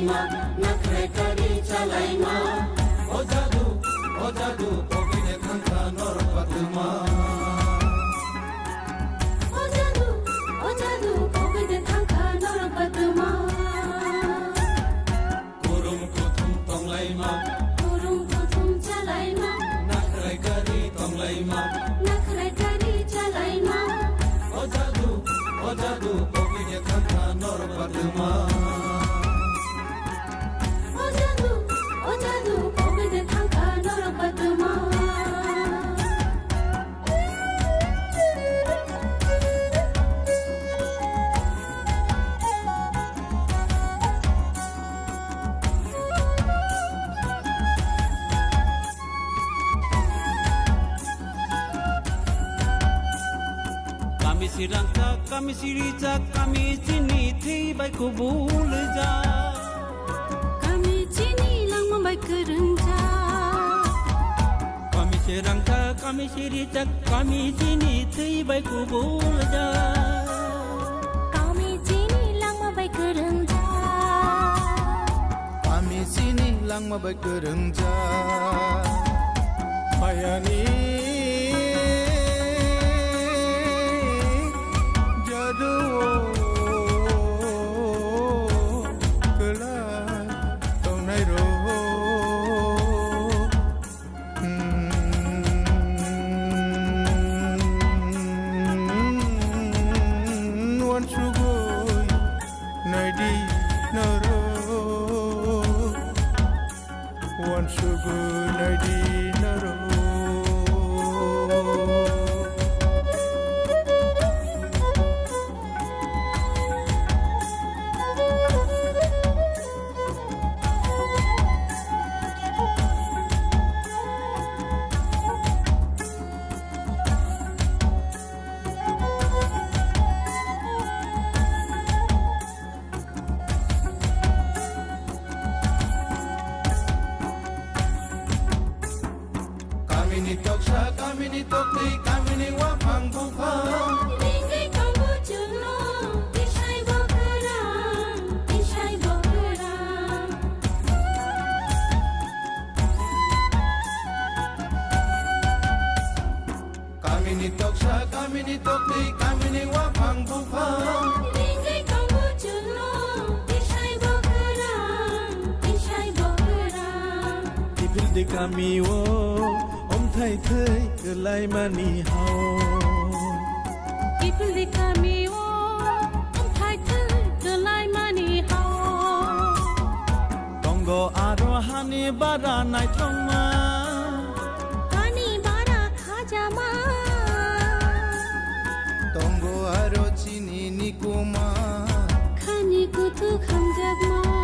ma nakre kari chalai ma o jadu pokine khanta nor patma o jadu pokine khanta nor patma kurum kuthum tonglai ma chalai ma nakre kari tonglai ma chalai ma o jadu pokine khanta nor patma o jadu pokine khanta nor patma Kami sirangka, kami siricak, kami cini tibai kubul ja. Kami cini lang mambai kerja. Kami sirangka, kami siricak, kami cini tibai kubul ja. Kami cini lang mambai kerja. Kami sini lang mambai kerja. Bayani. One sugar lady naro Kamini tokli kamini wafang bufang Lingai kambu juno Ishai bokerang Kamini tokli kamini wafang bufang Lingai kambu juno Ishai bokerang Ipil de kami wo thay thơi cứ lại mà ni hao Ipil di kami wo Om thai thơi cứ lại mà ni hao Tongo aro hani bara nai thong